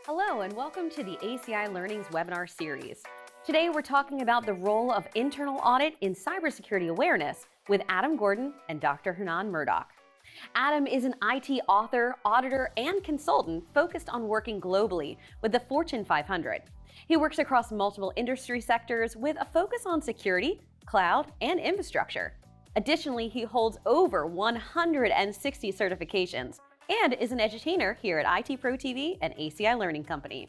Hello and welcome to the ACI Learning's webinar series. Today we're talking about the role of internal audit in cybersecurity awareness with Adam Gordon and Dr. Hernan Murdoch. Adam is an IT author, auditor, and consultant focused on working globally with the Fortune 500. He works across multiple industry sectors with a focus on security, cloud, and infrastructure. Additionally, he holds over 160 certifications and is an edutainer here at IT Pro TV and ACI Learning Company.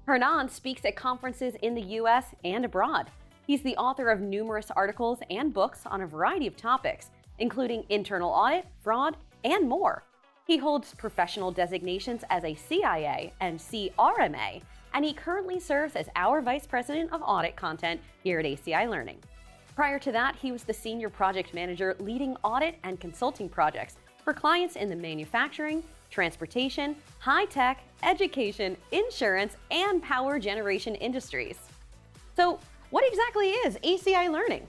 Hernan speaks at conferences in the US and abroad. He's the author of numerous articles and books on a variety of topics, including internal audit, fraud, and more. He holds professional designations as a CIA and CRMA, and he currently serves as our Vice President of Audit Content here at ACI Learning. Prior to that, he was the Senior Project Manager leading audit and consulting projects for clients in the manufacturing, transportation, high-tech, education, insurance, and power generation industries. So, what exactly is ACI Learning?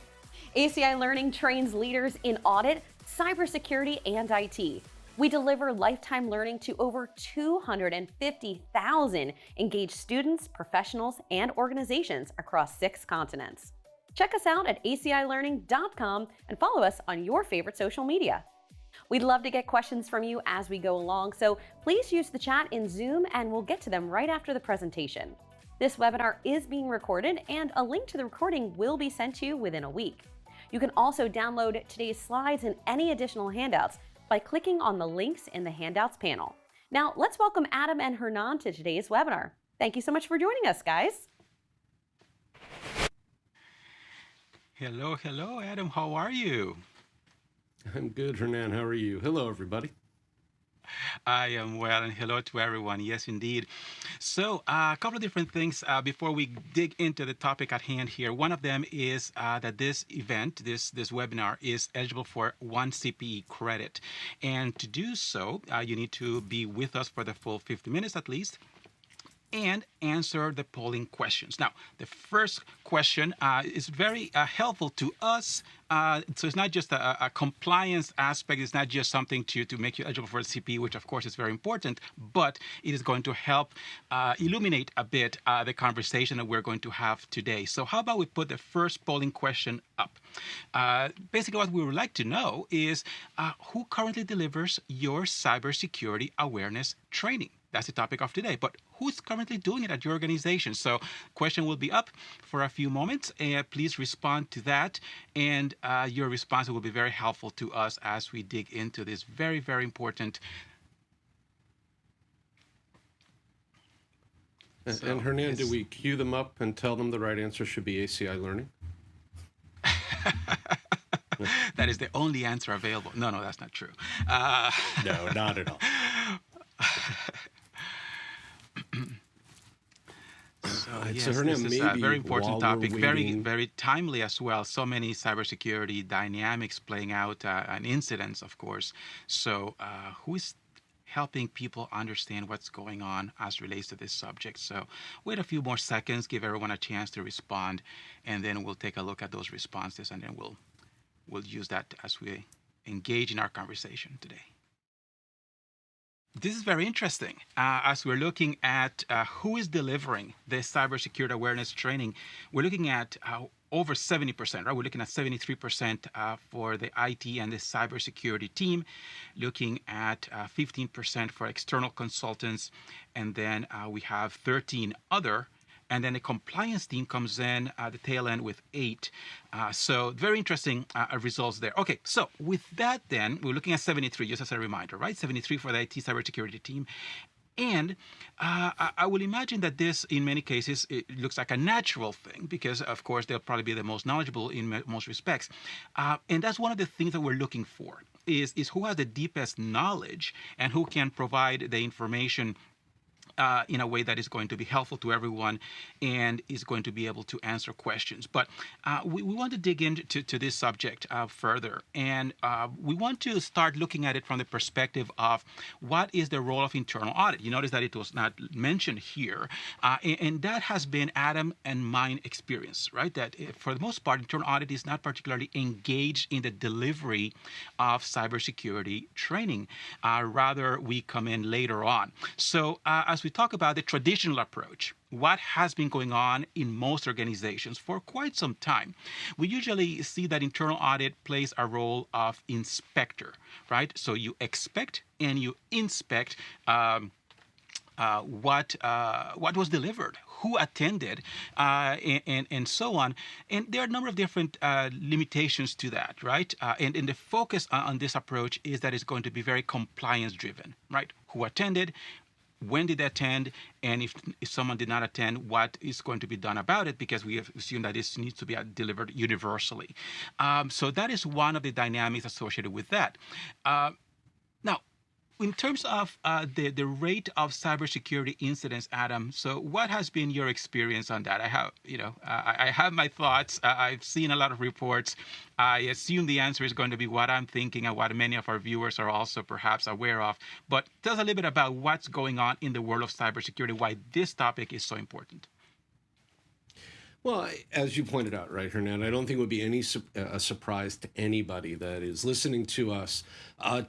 ACI Learning trains leaders in audit, cybersecurity, and IT. We deliver lifetime learning to over 250,000 engaged students, professionals, and organizations across 6 continents. Check us out at acilearning.com and follow us on your favorite social media. We'd love to get questions from you as we go along, so please use the chat in Zoom and we'll get to them right after the presentation. This webinar is being recorded and a link to the recording will be sent to you within a week. You can also download today's slides and any additional handouts by clicking on the links in the handouts panel. Now, let's welcome Adam and Hernan to today's webinar. Thank you so much for joining us, guys. Hello, Adam. How are you? I'm good, Hernan. How are you? Hello, everybody. I am well, and hello to everyone. Yes, indeed. So, a couple of different things before we dig into the topic at hand here. One of them is that this event, this webinar, is eligible for 1 CPE credit. And to do so, you need to be with us for the full 50 minutes at least, and answer the polling questions. Now, the first question is very helpful to us. So it's not just a compliance aspect. It's not just something to make you eligible for a CPE, which of course is very important, but it is going to help illuminate a bit the conversation that we're going to have today. So how about we put the first polling question up? Basically, what we would like to know is who currently delivers your cybersecurity awareness training? That's the topic of today. But who's currently doing it at your organization? So question will be up for a few moments. Please respond to that. And your response will be very helpful to us as we dig into this very, very important. And Hernan, do we queue them up and tell them the right answer should be ACI Learning? That is the only answer available. No, that's not true. No, not at all. Yes, so Hernan, this is a very important topic, very timely as well. So many cybersecurity dynamics playing out and incidents, of course. So who is helping people understand what's going on as relates to this subject? So wait a few more seconds, give everyone a chance to respond, and then we'll take a look at those responses, and then we'll use that as we engage in our conversation today. This is very interesting. As we're looking at who is delivering this cybersecurity awareness training, we're looking at over 70%, right? We're looking at 73% for the IT and the cybersecurity team, looking at 15% for external consultants, and then we have 13 other. And then the compliance team comes in at the tail end with 8. So very interesting results there. Okay, so with that then, we're looking at 73, just as a reminder, right? 73 for the IT cybersecurity team. And I will imagine that this, in many cases, it looks like a natural thing because, of course, they'll probably be the most knowledgeable in most respects. And that's one of the things that we're looking for, is who has the deepest knowledge and who can provide the information in a way that is going to be helpful to everyone and is going to be able to answer questions. But we want to dig into this subject further. And we want to start looking at it from the perspective of what is the role of internal audit. You notice that it was not mentioned here. And that has been Adam and mine experience, right? That for the most part, internal audit is not particularly engaged in the delivery of cybersecurity training. Rather, we come in later on. So as we talk about the traditional approach, what has been going on in most organizations for quite some time, we usually see that internal audit plays a role of inspector, right? So you expect and you inspect what was delivered, who attended, and so on. And there are a number of different limitations to that, right? And the focus on this approach is that it's going to be very compliance driven, right? Who attended, when did they attend, and if someone did not attend, what is going to be done about it, because we assume that this needs to be delivered universally. So that is one of the dynamics associated with that. Now, in terms of the rate of cybersecurity incidents, Adam, so what has been your experience on that? I have my thoughts. I've seen a lot of reports. I assume the answer is going to be what I'm thinking and what many of our viewers are also perhaps aware of. But tell us a little bit about what's going on in the world of cybersecurity, why this topic is so important. Well, as you pointed out, right, Hernan, I don't think it would be a surprise to anybody that is listening to us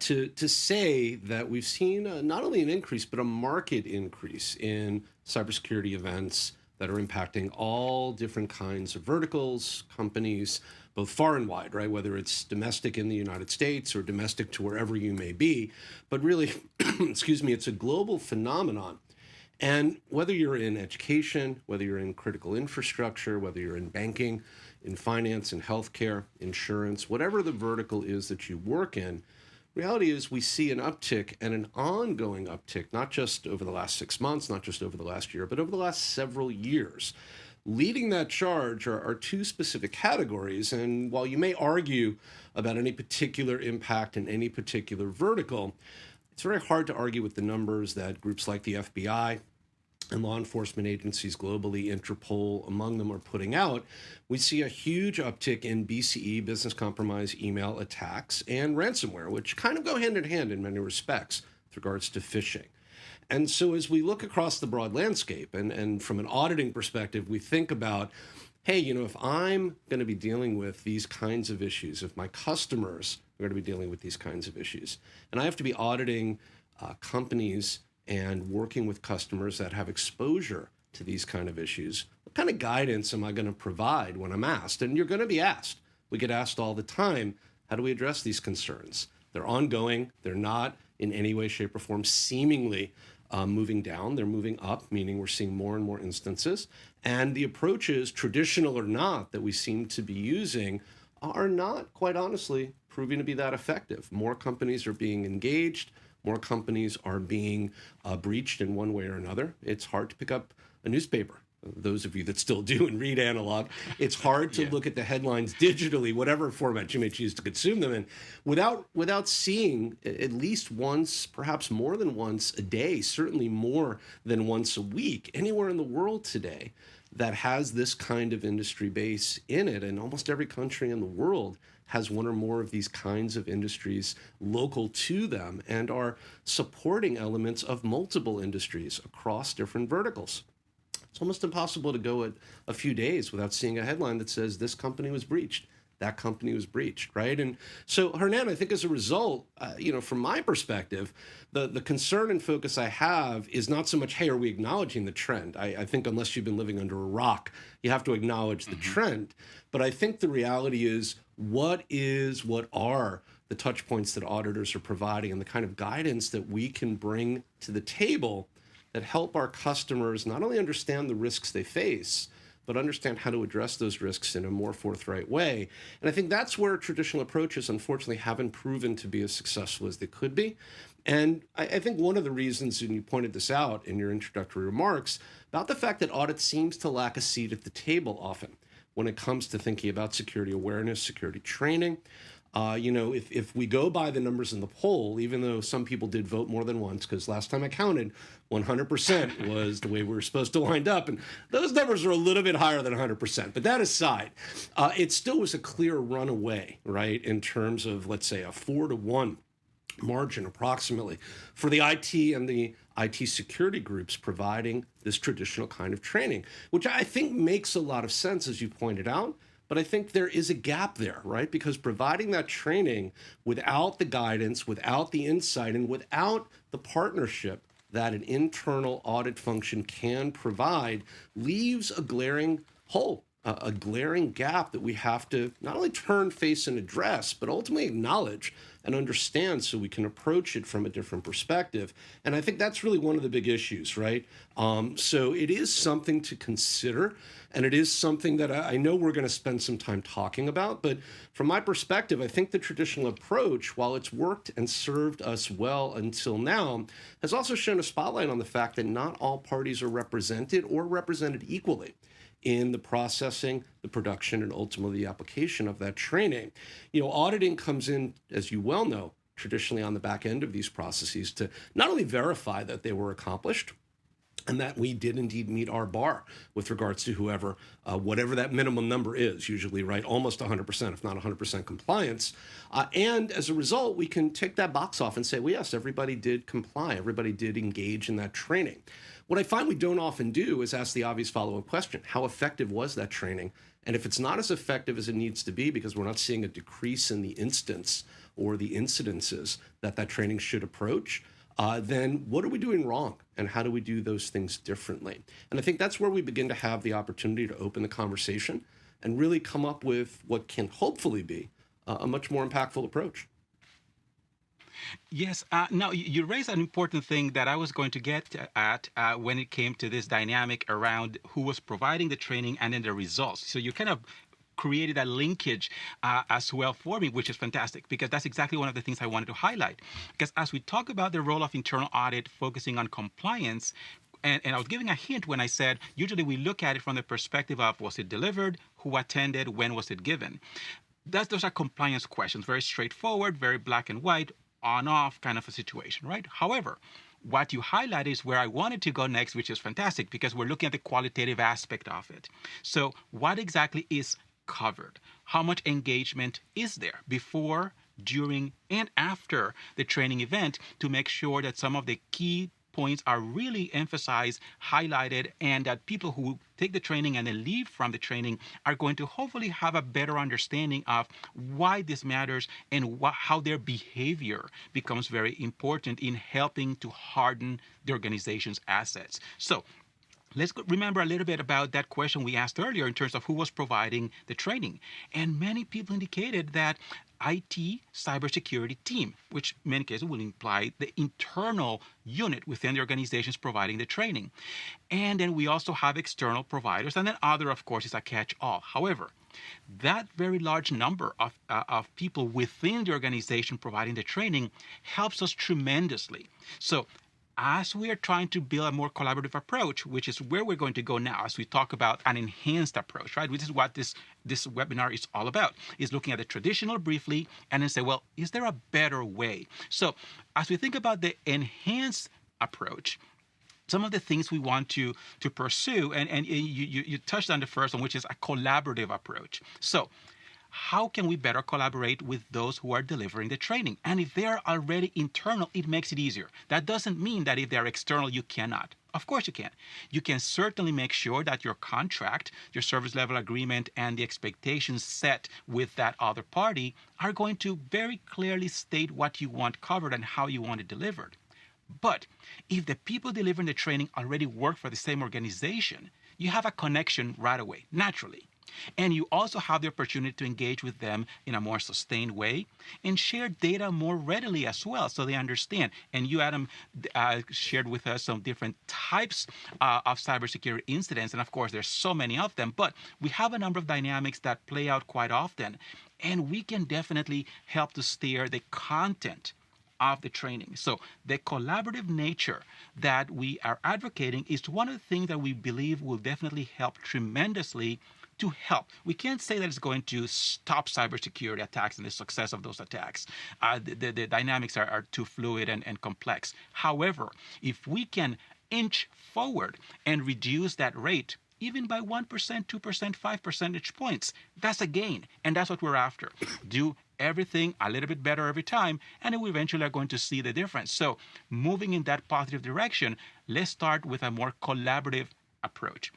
to say that we've seen not only an increase, but a market increase in cybersecurity events that are impacting all different kinds of verticals, companies, both far and wide, right, whether it's domestic in the United States or domestic to wherever you may be. But really, excuse me, it's a global phenomenon. And whether you're in education, whether you're in critical infrastructure, whether you're in banking, in finance, in healthcare, insurance, whatever the vertical is that you work in, reality is we see an uptick and an ongoing uptick, not just over the last 6 months, not just over the last year, but over the last several years. Leading that charge are two specific categories. And while you may argue about any particular impact in any particular vertical, it's very hard to argue with the numbers that groups like the FBI and law enforcement agencies globally, Interpol, among them, are putting out. We see a huge uptick in BCE, business compromise email attacks, and ransomware, which kind of go hand in hand in many respects with regards to phishing. And so as we look across the broad landscape and from an auditing perspective, we think about, hey, if I'm going to be dealing with these kinds of issues, if my customers are going to be dealing with these kinds of issues, and I have to be auditing companies and working with customers that have exposure to these kind of issues, what kind of guidance am I going to provide when I'm asked? And you're going to be asked. We get asked all the time, how do we address these concerns? They're ongoing. They're not in any way, shape, or form seemingly moving down. They're moving up, meaning we're seeing more and more instances. And the approaches, traditional or not, that we seem to be using are not, quite honestly, proving to be that effective. More companies are being engaged. More companies are being breached in one way or another. It's hard to pick up a newspaper. Those of you that still do and read analog, it's hard to look at the headlines digitally, whatever format you may choose to consume them in, without seeing at least once, perhaps more than once a day, certainly more than once a week, anywhere in the world today that has this kind of industry base in it. And almost every country in the world has one or more of these kinds of industries local to them and are supporting elements of multiple industries across different verticals. It's almost impossible to go a few days without seeing a headline that says this company was breached, that company was breached, right? And so, Hernan, I think as a result, from my perspective, the concern and focus I have is not so much, hey, are we acknowledging the trend? I think unless you've been living under a rock, you have to acknowledge the trend. But I think the reality is, what are the touch points that auditors are providing and the kind of guidance that we can bring to the table that help our customers not only understand the risks they face, but understand how to address those risks in a more forthright way. And I think that's where traditional approaches, unfortunately, haven't proven to be as successful as they could be. And I think one of the reasons, and you pointed this out in your introductory remarks, about the fact that audit seems to lack a seat at the table often when it comes to thinking about security awareness, security training. If we go by the numbers in the poll, even though some people did vote more than once, because last time I counted, 100% was the way we were supposed to wind up. And those numbers are a little bit higher than 100%. But that aside, it still was a clear runaway, right, in terms of, let's say, a 4-to-1 margin approximately for the IT and the IT security groups providing this traditional kind of training, which I think makes a lot of sense, as you pointed out. But I think there is a gap there, right? Because providing that training without the guidance, without the insight, and without the partnership that an internal audit function can provide leaves a glaring hole, a glaring gap that we have to not only turn, face, and address, but ultimately acknowledge and understand so we can approach it from a different perspective. And I think that's really one of the big issues, right? So it is something to consider, and it is something that I know we're going to spend some time talking about. But from my perspective, I think the traditional approach, while it's worked and served us well until now, has also shown a spotlight on the fact that not all parties are represented or represented equally in the processing, the production, and ultimately the application of that training. Auditing comes in, as you well know, traditionally on the back end of these processes to not only verify that they were accomplished and that we did indeed meet our bar with regards to whoever, whatever that minimum number is, usually, right, almost 100%, if not 100% compliance. And as a result, we can tick that box off and say, well, yes, everybody did comply, everybody did engage in that training. What I find we don't often do is ask the obvious follow-up question: how effective was that training? And if it's not as effective as it needs to be because we're not seeing a decrease in the instance or the incidences that training should approach, then what are we doing wrong? And how do we do those things differently? And I think that's where we begin to have the opportunity to open the conversation and really come up with what can hopefully be a much more impactful approach. Yes. Now, you raised an important thing that I was going to get at when it came to this dynamic around who was providing the training and then the results. So you kind of created a linkage as well for me, which is fantastic, because that's exactly one of the things I wanted to highlight. Because as we talk about the role of internal audit focusing on compliance, and I was giving a hint when I said, usually we look at it from the perspective of, was it delivered, who attended, when was it given? Those are compliance questions, very straightforward, very black and white, on-off kind of a situation, right? However, what you highlight is where I wanted to go next, which is fantastic, because we're looking at the qualitative aspect of it. So what exactly is covered? How much engagement is there before, during, and after the training event to make sure that some of the key points are really emphasized, highlighted, and that people who take the training and then leave from the training are going to hopefully have a better understanding of why this matters and how their behavior becomes very important in helping to harden the organization's assets. So let's remember a little bit about that question we asked earlier in terms of who was providing the training. And many people indicated that IT cybersecurity team, which in many cases will imply the internal unit within the organizations providing the training. And then we also have external providers, and then other, of course, is a catch-all. However, that very large number of people within the organization providing the training helps us tremendously. So as we are trying to build a more collaborative approach, which is where we're going to go now as we talk about an enhanced approach, right? Which is what this webinar is all about, is looking at the traditional briefly and then say, well, is there a better way? So as we think about the enhanced approach, some of the things we want to pursue, and you touched on the first one, which is a collaborative approach. So how can we better collaborate with those who are delivering the training? And if they are already internal, it makes it easier. That doesn't mean that if they're external, you cannot. Of course you can. You can certainly make sure that your contract, your service level agreement, and the expectations set with that other party are going to very clearly state what you want covered and how you want it delivered. But if the people delivering the training already work for the same organization, you have a connection right away, naturally. And you also have the opportunity to engage with them in a more sustained way and share data more readily as well, so they understand. And you, Adam, shared with us some different types of cybersecurity incidents. And of course, there's so many of them, but we have a number of dynamics that play out quite often. And we can definitely help to steer the content of the training. So the collaborative nature that we are advocating is one of the things that we believe will definitely help tremendously to help. We can't say that it's going to stop cybersecurity attacks and the success of those attacks. The dynamics are too fluid and complex. However, if we can inch forward and reduce that rate, even by 1%, 2%, 5 percentage points, that's a gain. And that's what we're after. Do everything a little bit better every time, and then we eventually are going to see the difference. So moving in that positive direction, let's start with a more collaborative approach.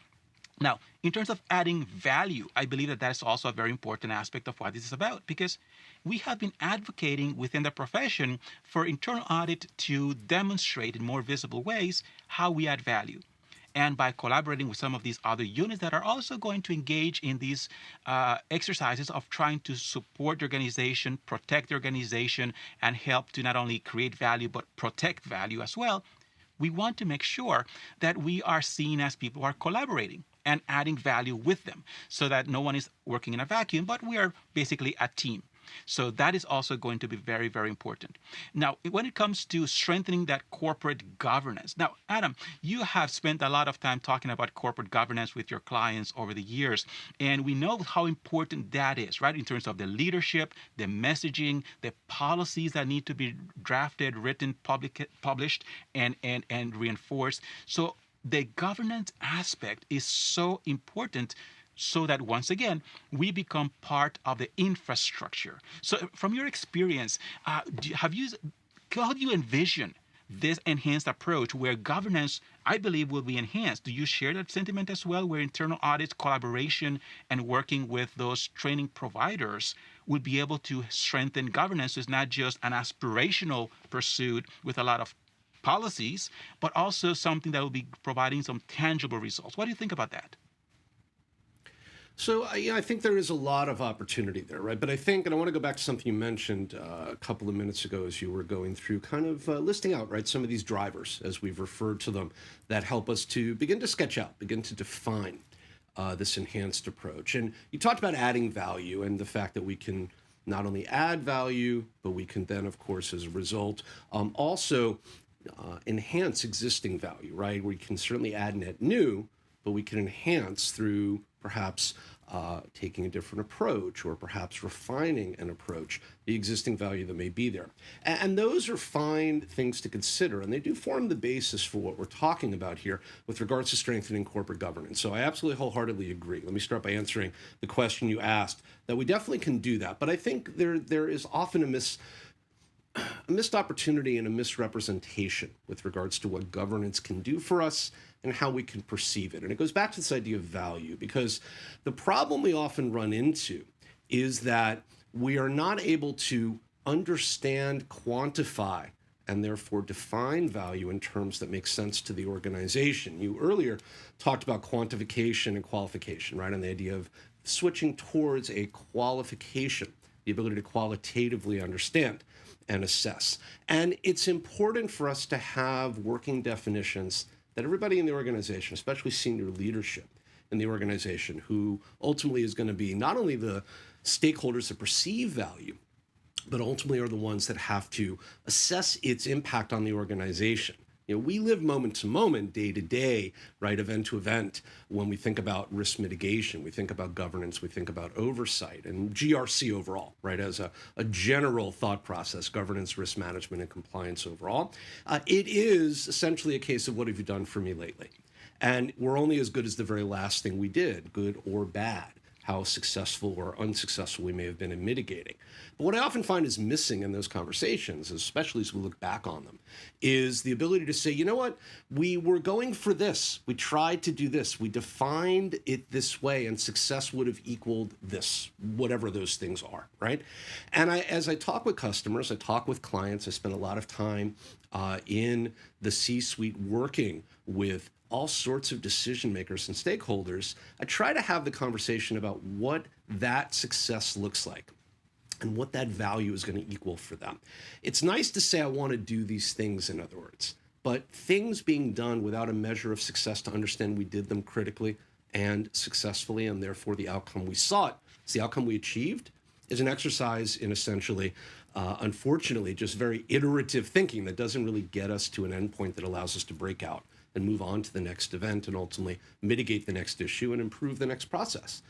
Now, in terms of adding value, I believe that is also a very important aspect of what this is about, because we have been advocating within the profession for internal audit to demonstrate in more visible ways how we add value. And by collaborating with some of these other units that are also going to engage in these exercises of trying to support the organization, protect the organization, and help to not only create value but protect value as well, we want to make sure that we are seen as people who are collaborating and adding value with them, so that no one is working in a vacuum, but we are basically a team. So that is also going to be very, very important. Now, when it comes to strengthening that corporate governance, now, Adam, you have spent a lot of time talking about corporate governance with your clients over the years, and we know how important that is, right? In terms of the leadership, the messaging, the policies that need to be drafted, written, published, and reinforced. So the governance aspect is so important, so that once again, we become part of the infrastructure. So from your experience, how do you envision this enhanced approach where governance, I believe, will be enhanced? Do you share that sentiment as well, where internal audit, collaboration, and working with those training providers will be able to strengthen governance? So it's not just an aspirational pursuit with a lot of policies, but also something that will be providing some tangible results. What do you think about that? So I think there is a lot of opportunity there, right? But I think, and I want to go back to something you mentioned a couple of minutes ago as you were going through kind of listing out, right, some of these drivers, as we've referred to them, that help us to begin to sketch out, begin to define this enhanced approach. And you talked about adding value and the fact that we can not only add value, but we can then, of course, as a result, also enhance existing value, right? We can certainly add net new, but we can enhance through perhaps taking a different approach or perhaps refining an approach, the existing value that may be there. And those are fine things to consider, and they do form the basis for what we're talking about here with regards to strengthening corporate governance. So I absolutely wholeheartedly agree. Let me start by answering the question you asked, that we definitely can do that. But I think there is often a missed opportunity and a misrepresentation with regards to what governance can do for us and how we can perceive it. And it goes back to this idea of value, because the problem we often run into is that we are not able to understand, quantify, and therefore define value in terms that make sense to the organization. You earlier talked about quantification and qualification, right? And the idea of switching towards a qualification, the ability to qualitatively understand and assess. And it's important for us to have working definitions that everybody in the organization, especially senior leadership in the organization, who ultimately is going to be not only the stakeholders that perceive value, but ultimately are the ones that have to assess its impact on the organization. You know, we live moment to moment, day to day, right, event to event, when we think about risk mitigation, we think about governance, we think about oversight, and GRC overall, right, as a general thought process, governance, risk management, and compliance overall. It is essentially a case of what have you done for me lately? And we're only as good as the very last thing we did, good or bad, how successful or unsuccessful we may have been in mitigating. But what I often find is missing in those conversations, especially as we look back on them, is the ability to say, you know what, we were going for this, we tried to do this, we defined it this way, and success would have equaled this, whatever those things are, right? And as I talk with customers, I talk with clients, I spend a lot of time in the C-suite working with all sorts of decision makers and stakeholders. I try to have the conversation about what that success looks like and what that value is going to equal for them. It's nice to say I want to do these things, in other words, but things being done without a measure of success to understand we did them critically and successfully, and therefore the outcome we sought, the outcome we achieved, is an exercise in essentially, unfortunately, just very iterative thinking that doesn't really get us to an endpoint that allows us to break out and move on to the next event and ultimately mitigate the next issue and improve the next process.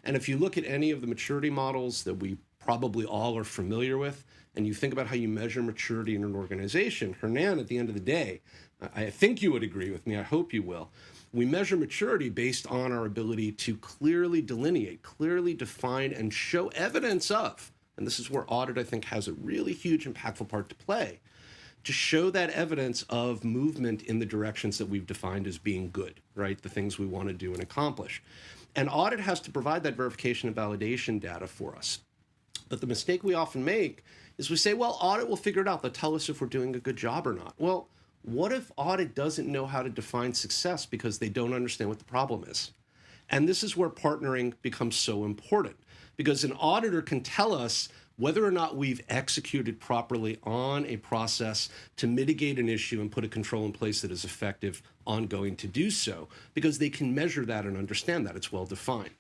And if you look at any of the maturity models that we probably all are familiar with, and you think about how you measure maturity in an organization, Hernan, at the end of the day, I think you would agree with me, I hope you will, we measure maturity based on our ability to clearly delineate, clearly define, and show evidence of, and this is where audit, I think, has a really huge, impactful part to play, to show that evidence of movement in the directions that we've defined as being good, right? The things we want to do and accomplish. And audit has to provide that verification and validation data for us. But the mistake we often make is we say, well, audit will figure it out. They'll tell us if we're doing a good job or not. Well, what if audit doesn't know how to define success because they don't understand what the problem is? And this is where partnering becomes so important, because an auditor can tell us whether or not we've executed properly on a process to mitigate an issue and put a control in place that is effective ongoing to do so, because they can measure that and understand that it's well defined.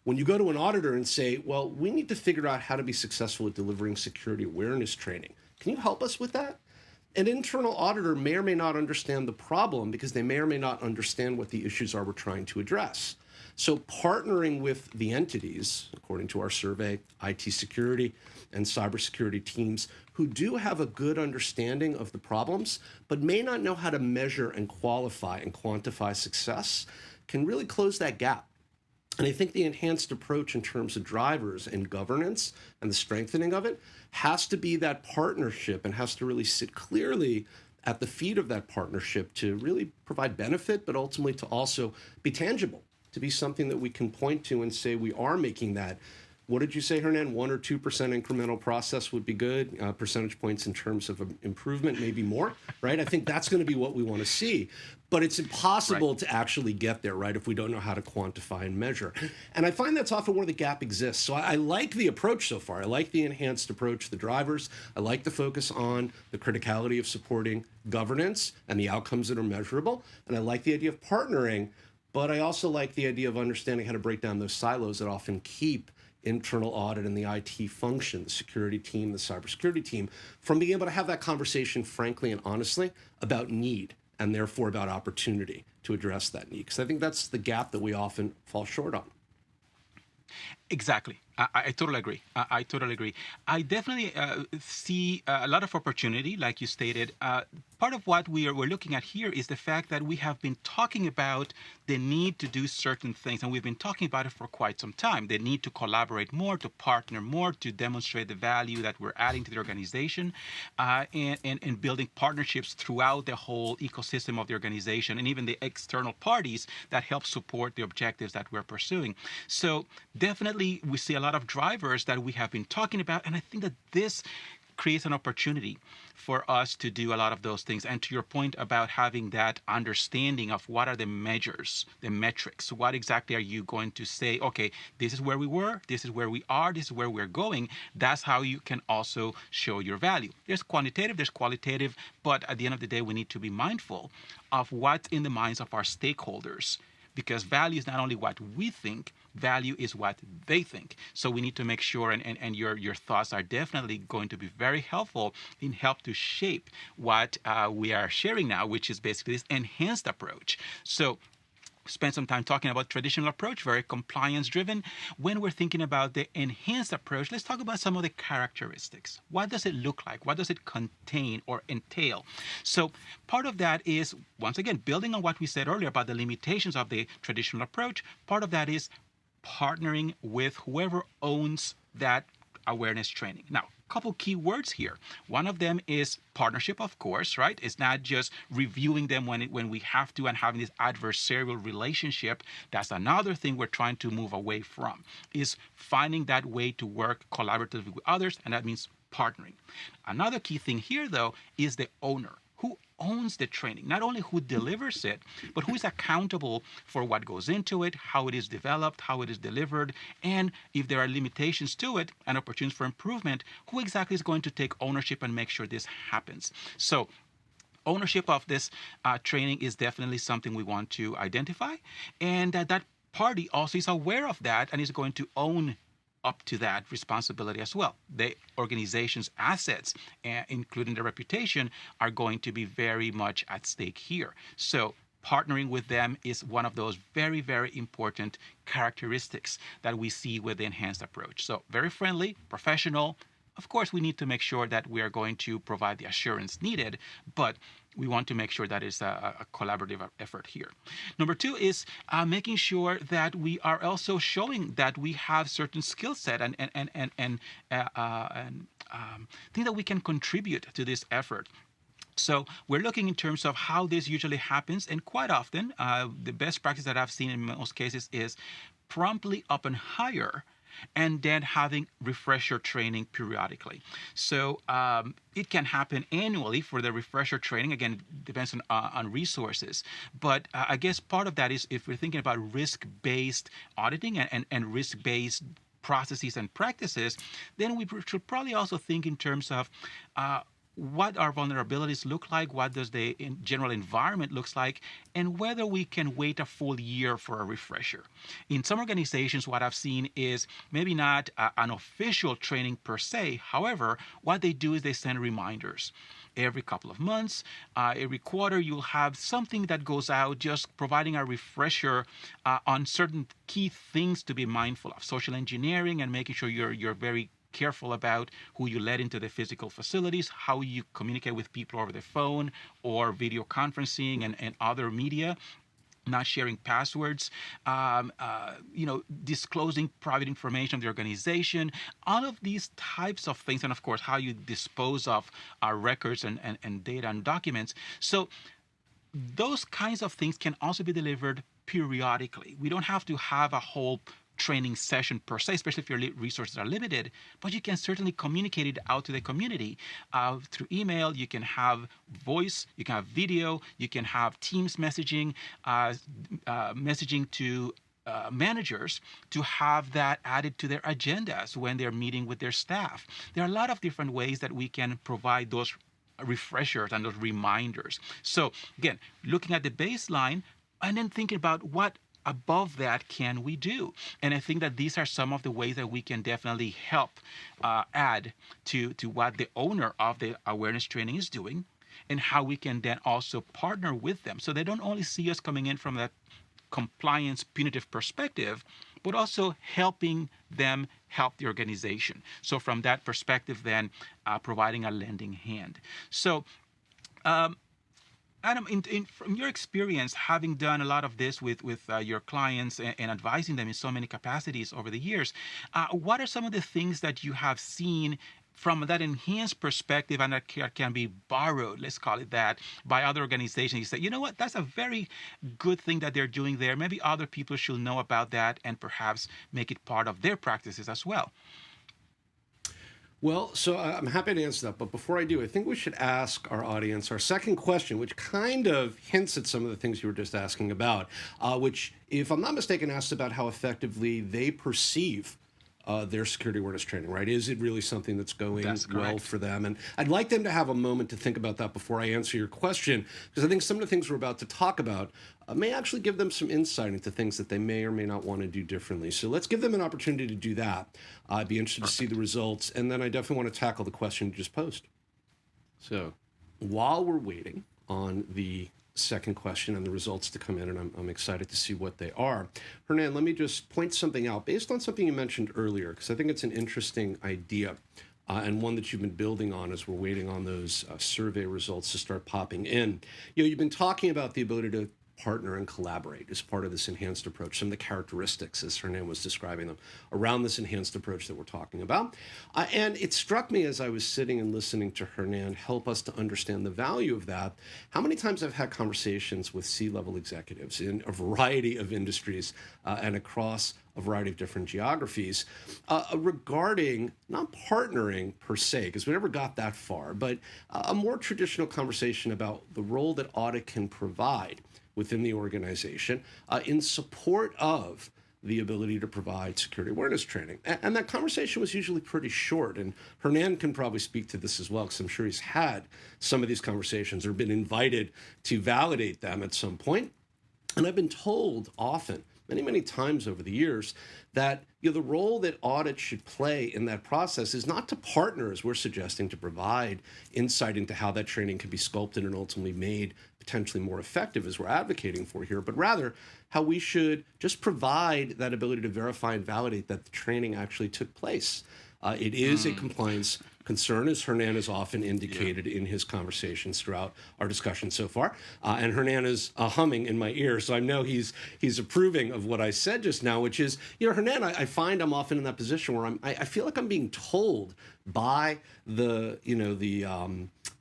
When you go to an auditor and say, well, we need to figure out how to be successful at delivering security awareness training, can you help us with that? An internal auditor may or may not understand the problem because they may or may not understand what the issues are we're trying to address. So partnering with the entities, according to our survey, IT security and cybersecurity teams who do have a good understanding of the problems, but may not know how to measure and qualify and quantify success, can really close that gap. And I think the enhanced approach in terms of drivers and governance and the strengthening of it has to be that partnership and has to really sit clearly at the feet of that partnership to really provide benefit, but ultimately to also be tangible, to be something that we can point to and say we are making that. What did you say, Hernan? 1 or 2% incremental process would be good. Percentage points in terms of improvement, maybe more, right? I think that's going to be what we want to see. But it's impossible to actually get there, right, if we don't know how to quantify and measure. And I find that's often where the gap exists. So I like the approach so far. I like the enhanced approach to the drivers. I like the focus on the criticality of supporting governance and the outcomes that are measurable. And I like the idea of partnering. But I also like the idea of understanding how to break down those silos that often keep internal audit and the IT function, the security team, the cybersecurity team, from being able to have that conversation frankly and honestly about need and therefore about opportunity to address that need. Because I think that's the gap that we often fall short on. Exactly. I totally agree. I totally agree. I definitely see a lot of opportunity, like you stated. Part of what we're looking at here is the fact that we have been talking about the need to do certain things, and we've been talking about it for quite some time. The need to collaborate more, to partner more, to demonstrate the value that we're adding to the organization, and building partnerships throughout the whole ecosystem of the organization, and even the external parties that help support the objectives that we're pursuing. So definitely we see a lot of drivers that we have been talking about, and I think that this creates an opportunity for us to do a lot of those things. And to your point about having that understanding of what are the measures, the metrics, what exactly are you going to say, okay, this is where we were, this is where we are, this is where we're going. That's how you can also show your value. There's quantitative, there's qualitative, but at the end of the day, we need to be mindful of what's in the minds of our stakeholders, because value is not only what we think, value is what they think. So we need to make sure, and your thoughts are definitely going to be very helpful in help to shape what we are sharing now, which is basically this enhanced approach. So spend some time talking about traditional approach, very compliance driven. When we're thinking about the enhanced approach, let's talk about some of the characteristics. What does it look like? What does it contain or entail? So part of that is, once again, building on what we said earlier about the limitations of the traditional approach. Part of that is partnering with whoever owns that awareness training. Now, couple key words here. One of them is partnership, of course, right? It's not just reviewing them when we have to and having this adversarial relationship. That's another thing we're trying to move away from, is finding that way to work collaboratively with others, and that means partnering. Another key thing here, though, is the owner. Who owns the training? Not only who delivers it, but who is accountable for what goes into it, how it is developed, how it is delivered, and if there are limitations to it and opportunities for improvement, who exactly is going to take ownership and make sure this happens? So ownership of this training is definitely something we want to identify, and that party also is aware of that and is going to own up to that responsibility as well. The organization's assets, including their reputation, are going to be very much at stake here. So partnering with them is one of those very, very important characteristics that we see with the enhanced approach. So very friendly, professional. Of course, we need to make sure that we are going to provide the assurance needed, but we want to make sure that it's a collaborative effort here. Number two is making sure that we are also showing that we have certain skill set and things that we can contribute to this effort. So we're looking in terms of how this usually happens, and quite often, the best practice that I've seen in most cases is promptly up and hire, and then having refresher training periodically. So it can happen annually for the refresher training. Again, depends on resources. But I guess part of that is if we're thinking about risk-based auditing and risk-based processes and practices, then we should probably also think in terms of what our vulnerabilities look like, what does the general environment looks like, and whether we can wait a full year for a refresher. In some organizations, what I've seen is maybe not an official training per se. However, what they do is they send reminders. Every couple of months, every quarter, you'll have something that goes out just providing a refresher on certain key things to be mindful of. Social engineering and making sure you're very careful about who you let into the physical facilities, how you communicate with people over the phone or video conferencing and other media, not sharing passwords, disclosing private information of the organization, all of these types of things, and of course, how you dispose of our records and data and documents. So those kinds of things can also be delivered periodically. We don't have to have a whole training session per se, especially if your resources are limited, but you can certainly communicate it out to the community through email. You can have voice, you can have video, you can have Teams messaging, messaging to managers to have that added to their agendas when they're meeting with their staff. There are a lot of different ways that we can provide those refreshers and those reminders. So again, looking at the baseline and then thinking about what above that can we do? And I think that these are some of the ways that we can definitely help add to what the owner of the awareness training is doing, and how we can then also partner with them so they don't only see us coming in from that compliance punitive perspective, but also helping them help the organization. So from that perspective, then providing a lending hand. So Adam, from your experience, having done a lot of this with your clients and advising them in so many capacities over the years, what are some of the things that you have seen from that enhanced perspective and that can be borrowed, let's call it that, by other organizations? You say, you know what, that's a very good thing that they're doing there. Maybe other people should know about that and perhaps make it part of their practices as well. Well, so I'm happy to answer that, but before I do, I think we should ask our audience our second question, which kind of hints at some of the things you were just asking about, which, if I'm not mistaken, asks about how effectively they perceive their security awareness training, right? Is it really something that's going well for them? And I'd like them to have a moment to think about that before I answer your question, because I think some of the things we're about to talk about may actually give them some insight into things that they may or may not want to do differently. So let's give them an opportunity to do that. I'd be interested to see the results, and then I definitely want to tackle the question you just posed. So while we're waiting on the second question and the results to come in, and I'm excited to see what they are. Hernan, let me just point something out based on something you mentioned earlier, because I think it's an interesting idea and one that you've been building on as we're waiting on those survey results to start popping in. You've been talking about the ability to partner and collaborate as part of this enhanced approach, some of the characteristics, as Hernan was describing them, around this enhanced approach that we're talking about. And it struck me as I was sitting and listening to Hernan help us to understand the value of that, how many times I've had conversations with C-level executives in a variety of industries and across a variety of different geographies regarding not partnering per se, because we never got that far, but a more traditional conversation about the role that audit can provide within the organization in support of the ability to provide security awareness training. And that conversation was usually pretty short. And Hernan can probably speak to this as well, because I'm sure he's had some of these conversations or been invited to validate them at some point. And I've been told often, many times over the years, that the role that audit should play in that process is not to partner, as we're suggesting, to provide insight into how that training can be sculpted and ultimately made potentially more effective, as we're advocating for here, but rather how we should just provide that ability to verify and validate that the training actually took place. It is a compliance concern, as Hernan has often indicated in his conversations throughout our discussion so far. And Hernan is humming in my ear, so I know he's approving of what I said just now, which is, Hernan, I find I'm often in that position where I feel like I'm being told by the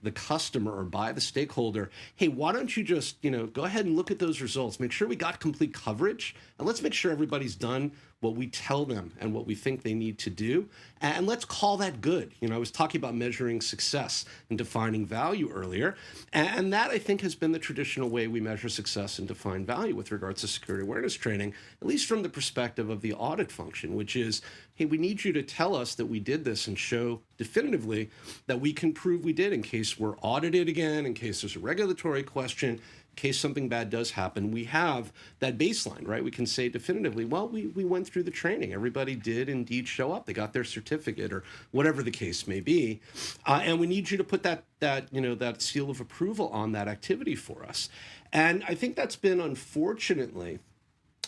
the customer or by the stakeholder, hey, why don't you just, go ahead and look at those results, make sure we got complete coverage, and let's make sure everybody's done what we tell them and what we think they need to do. And let's call that good. I was talking about measuring success and defining value earlier. And that, I think, has been the traditional way we measure success and define value with regards to security awareness training, at least from the perspective of the audit function, which is, hey, we need you to tell us that we did this and show definitively that we can prove we did in case we're audited again, in case there's a regulatory question, in case something bad does happen. We have that baseline, right? We can say definitively, well, we went through the training. Everybody did indeed show up. They got their certificate or whatever the case may be. And we need you to put that seal of approval on that activity for us. And I think that's been, unfortunately,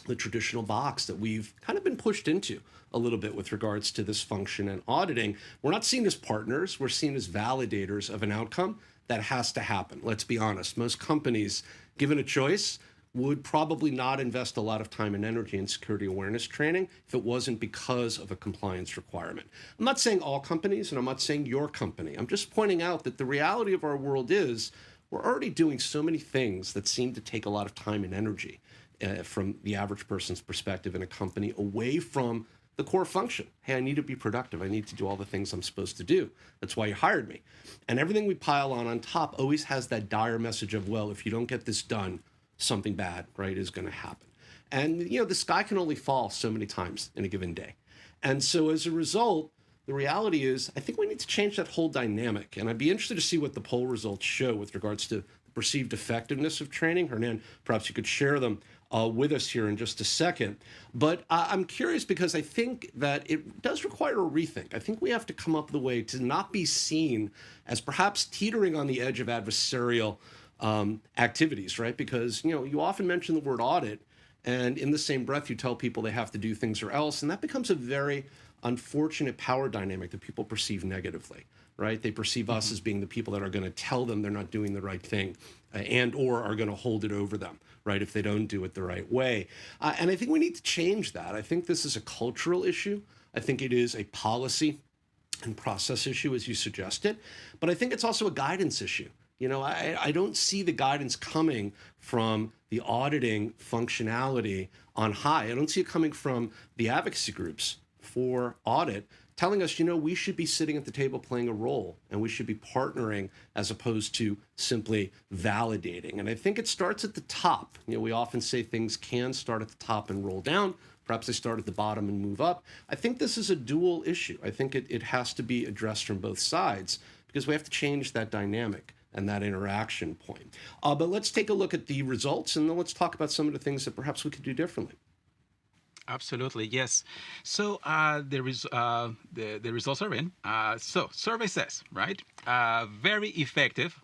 the traditional box that we've kind of been pushed into a little bit with regards to this function and auditing. We're not seen as partners. We're seen as validators of an outcome that has to happen. Let's be honest. Most companies, given a choice, would probably not invest a lot of time and energy in security awareness training if it wasn't because of a compliance requirement. I'm not saying all companies, and I'm not saying your company. I'm just pointing out that the reality of our world is we're already doing so many things that seem to take a lot of time and energy from the average person's perspective in a company away from the core function. Hey, I need to be productive. I need to do all the things I'm supposed to do. That's why you hired me. And everything we pile on top always has that dire message of, well, if you don't get this done, something bad, right, is going to happen. And, the sky can only fall so many times in a given day. And so as a result, the reality is, I think we need to change that whole dynamic. And I'd be interested to see what the poll results show with regards to the perceived effectiveness of training. Hernan, perhaps you could share them with us here in just a second. But I'm curious because I think that it does require a rethink. I think we have to come up with a way to not be seen as perhaps teetering on the edge of adversarial activities, right? Because, you often mention the word audit, and in the same breath, you tell people they have to do things or else, and that becomes a very unfortunate power dynamic that people perceive negatively, right? They perceive us as being the people that are going to tell them they're not doing the right thing and or are going to hold it over them, right, if they don't do it the right way. And I think we need to change that. I think this is a cultural issue. I think it is a policy and process issue, as you suggested. But I think it's also a guidance issue. I don't see the guidance coming from the auditing functionality on high. I don't see it coming from the advocacy groups for audit telling us, we should be sitting at the table playing a role and we should be partnering as opposed to simply validating. And I think it starts at the top. We often say things can start at the top and roll down. Perhaps they start at the bottom and move up. I think this is a dual issue. I think it has to be addressed from both sides because we have to change that dynamic and that interaction point. But let's take a look at the results and then let's talk about some of the things that perhaps we could do differently. Absolutely, yes. So the results are in. So survey says, right, very effective,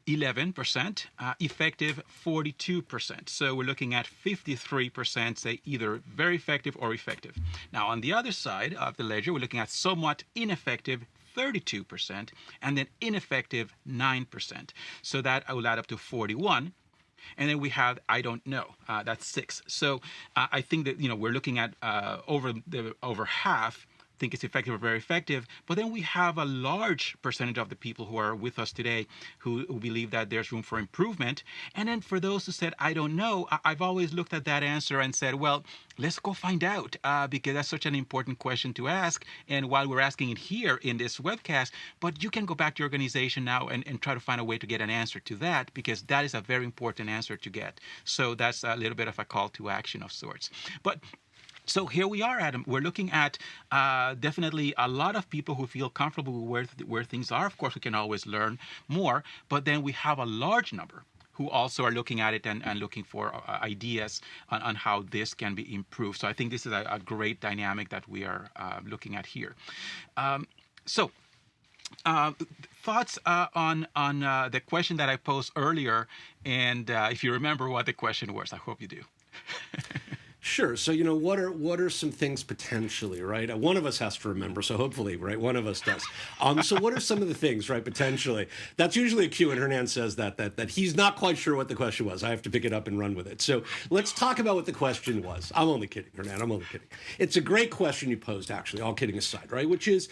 11%, effective 42%. So we're looking at 53% say either very effective or effective. Now on the other side of the ledger, we're looking at somewhat ineffective, 32%, and then ineffective 9%. So that will add up to 41. And then we have I don't know. That's 6. So I think that we're looking at over half think it's effective or very effective. But then we have a large percentage of the people who are with us today who believe that there's room for improvement. And then for those who said I don't know, I've always looked at that answer and said, well, let's go find out because that's such an important question to ask. And while we're asking it here in this webcast, but you can go back to your organization now and try to find a way to get an answer to that because that is a very important answer to get. So that's a little bit of a call to action of sorts. But so here we are, Adam. We're looking at definitely a lot of people who feel comfortable with where things are. Of course, we can always learn more, but then we have a large number who also are looking at it and looking for ideas on how this can be improved. So I think this is a great dynamic that we are looking at here. Thoughts on the question that I posed earlier, and if you remember what the question was, I hope you do. Sure. So, what are some things potentially, right? One of us has to remember, so hopefully, right, one of us does. So what are some of the things, right, potentially? That's usually a cue, and Hernan says that he's not quite sure what the question was. I have to pick it up and run with it. So let's talk about what the question was. I'm only kidding, Hernan. I'm only kidding. It's a great question you posed, actually, all kidding aside, right? Which is,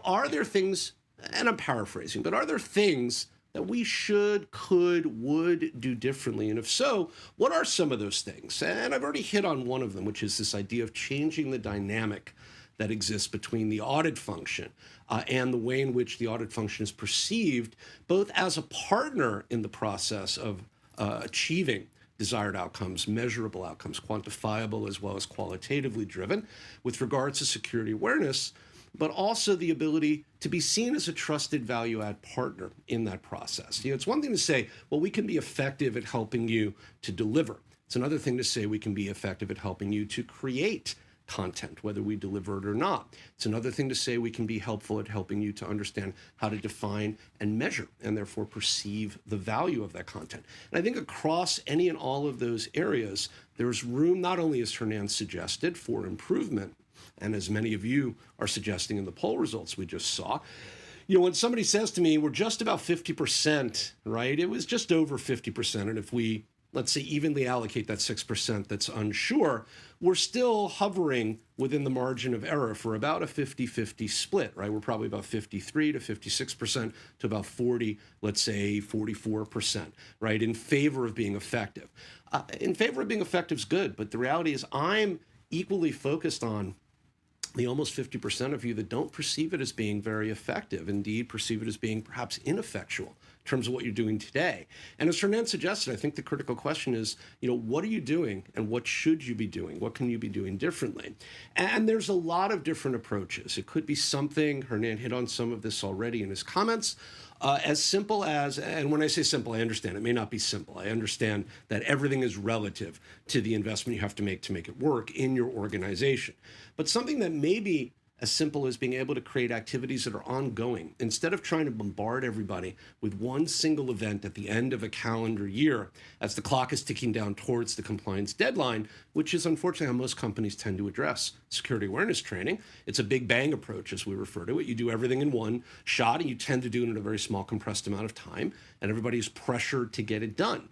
are there things, and I'm paraphrasing, but are there things that we should, could, would do differently? And if so, what are some of those things? And I've already hit on one of them, which is this idea of changing the dynamic that exists between the audit function and the way in which the audit function is perceived, both as a partner in the process of achieving desired outcomes, measurable outcomes, quantifiable as well as qualitatively driven with regards to security awareness, but also the ability to be seen as a trusted value-add partner in that process. It's one thing to say, well, we can be effective at helping you to deliver. It's another thing to say we can be effective at helping you to create content, whether we deliver it or not. It's another thing to say we can be helpful at helping you to understand how to define and measure and therefore perceive the value of that content. And I think across any and all of those areas, there's room not only, as Hernan suggested, for improvement, and as many of you are suggesting in the poll results we just saw. When somebody says to me, we're just about 50%, right? It was just over 50%. And if we, let's say, evenly allocate that 6% that's unsure, we're still hovering within the margin of error for about a 50-50 split, right? We're probably about 53 to 56% to about 40, let's say 44%, right? In favor of being effective. In favor of being effective is good, but the reality is I'm equally focused on the almost 50% of you that don't perceive it as being very effective, indeed perceive it as being perhaps ineffectual in terms of what you're doing today. And as Hernan suggested, I think the critical question is, what are you doing and what should you be doing? What can you be doing differently? And there's a lot of different approaches. It could be something, Hernan hit on some of this already in his comments, as simple as, and when I say simple, I understand it may not be simple. I understand that everything is relative to the investment you have to make it work in your organization. But something that may be as simple as being able to create activities that are ongoing. Instead of trying to bombard everybody with one single event at the end of a calendar year, as the clock is ticking down towards the compliance deadline, which is unfortunately how most companies tend to address security awareness training. It's a big bang approach, as we refer to it. You do everything in one shot, and you tend to do it in a very small compressed amount of time, and everybody's pressured to get it done.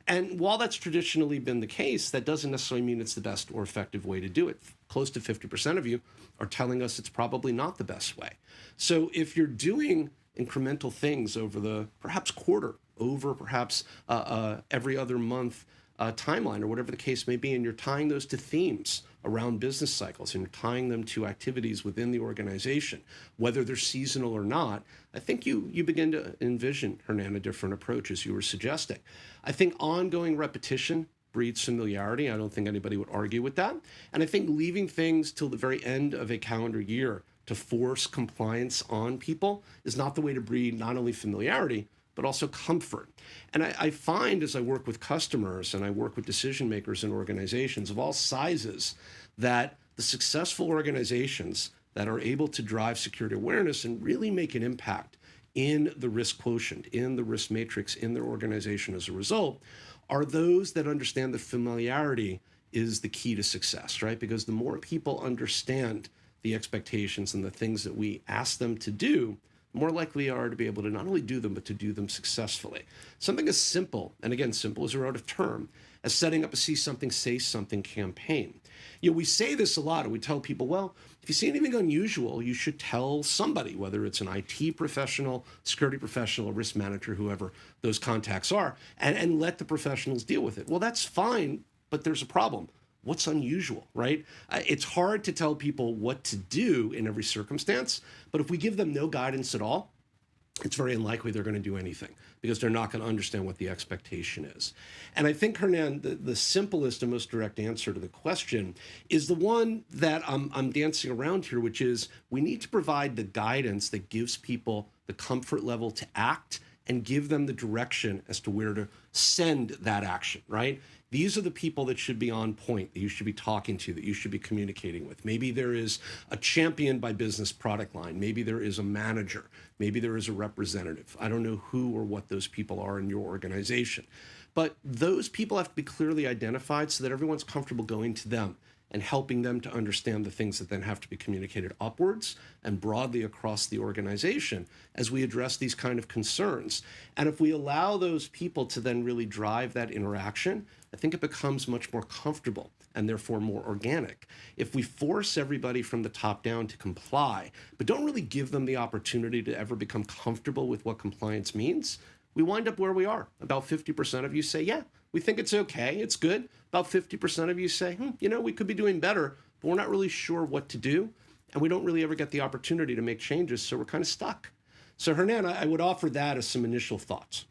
And while that's traditionally been the case, that doesn't necessarily mean it's the best or effective way to do it. Close to 50% of you are telling us it's probably not the best way. So if you're doing incremental things over the perhaps quarter, over perhaps every other month timeline, or whatever the case may be, and you're tying those to themes around business cycles and you're tying them to activities within the organization, whether they're seasonal or not, I think you begin to envision, Hernan, a different approach, as you were suggesting. I think ongoing repetition breeds familiarity. I don't think anybody would argue with that. And I think leaving things till the very end of a calendar year to force compliance on people is not the way to breed not only familiarity, but also comfort. And I find as I work with customers and I work with decision makers in organizations of all sizes that the successful organizations that are able to drive security awareness and really make an impact in the risk quotient, in the risk matrix, in their organization as a result, are those that understand that familiarity is the key to success, right? Because the more people understand the expectations and the things that we ask them to do, the more likely they are to be able to not only do them, but to do them successfully. Something as simple, and again, simple is a relative term, as setting up a see something, say something campaign. We say this a lot, and we tell people, well, if you see anything unusual, you should tell somebody, whether it's an IT professional, security professional, risk manager, whoever those contacts are, and let the professionals deal with it. Well, that's fine, but there's a problem. What's unusual, right? It's hard to tell people what to do in every circumstance, but if we give them no guidance at all, it's very unlikely they're going to do anything because they're not going to understand what the expectation is. And I think, Hernan, the simplest and most direct answer to the question is the one that I'm dancing around here, which is we need to provide the guidance that gives people the comfort level to act and give them the direction as to where to send that action, right? These are the people that should be on point, that you should be talking to, that you should be communicating with. Maybe there is a champion by business product line. Maybe there is a manager. Maybe there is a representative. I don't know who or what those people are in your organization. But those people have to be clearly identified so that everyone's comfortable going to them and helping them to understand the things that then have to be communicated upwards and broadly across the organization as we address these kind of concerns. And if we allow those people to then really drive that interaction, I think it becomes much more comfortable and therefore more organic. If we force everybody from the top down to comply, but don't really give them the opportunity to ever become comfortable with what compliance means, we wind up where we are. About 50% of you say, yeah, we think it's okay, it's good. About 50% of you say, we could be doing better, but we're not really sure what to do. And we don't really ever get the opportunity to make changes, so we're kind of stuck. So Hernan, I would offer that as some initial thoughts.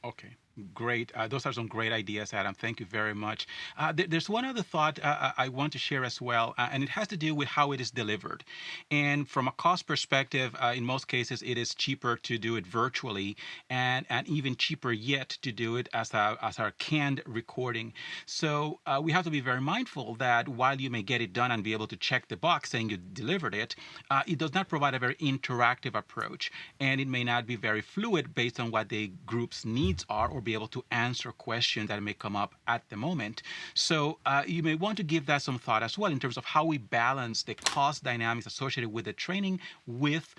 Okay. Great. Those are some great ideas, Adam. Thank you very much. There's one other thought I want to share as well, and it has to do with how it is delivered. And from a cost perspective, in most cases, it is cheaper to do it virtually, and even cheaper yet to do it as our canned recording. So we have to be very mindful that while you may get it done and be able to check the box saying you delivered it, it does not provide a very interactive approach, and it may not be very fluid based on what the group's needs are, or be able to answer questions that may come up at the moment. So you may want to give that some thought as well in terms of how we balance the cost dynamics associated with the training with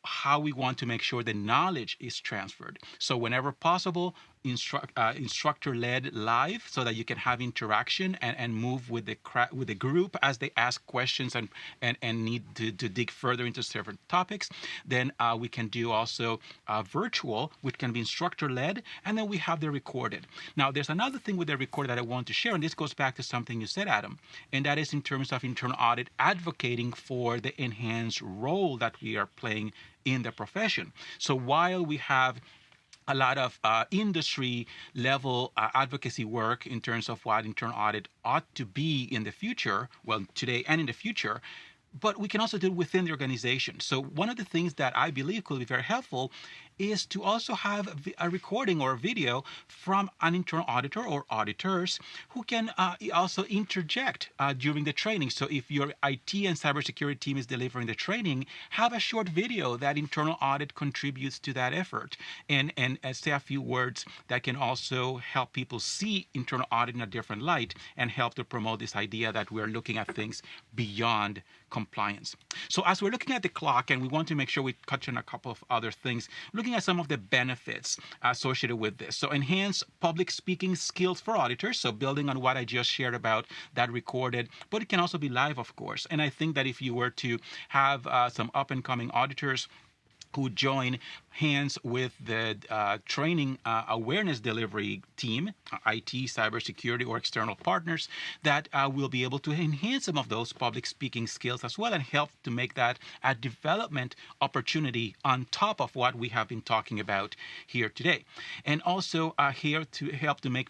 how we want to make sure the knowledge is transferred. So whenever possible, instructor-led live so that you can have interaction and move with the group as they ask questions and need to dig further into certain topics. Then we can do also virtual, which can be instructor-led, and then we have the recorded. Now, there's another thing with the recorded that I want to share, and this goes back to something you said, Adam, and that is in terms of internal audit advocating for the enhanced role that we are playing in the profession. So while we have a lot of industry level advocacy work in terms of what internal audit ought to be in the future, well, today and in the future, but we can also do it within the organization. So one of the things that I believe could be very helpful is to also have a recording or a video from an internal auditor or auditors who can also interject during the training. So if your IT and cybersecurity team is delivering the training, have a short video that internal audit contributes to that effort and say a few words that can also help people see internal audit in a different light and help to promote this idea that we're looking at things beyond compliance. So as we're looking at the clock, and we want to make sure we touch on a couple of other things, looking at some of the benefits associated with this. So enhance public speaking skills for auditors. So building on what I just shared about that recorded, but it can also be live, of course. And I think that if you were to have some up and coming auditors who join hands with the training awareness delivery team, IT, cybersecurity, or external partners, that will be able to enhance some of those public speaking skills as well and help to make that a development opportunity on top of what we have been talking about here today. And also here to help to make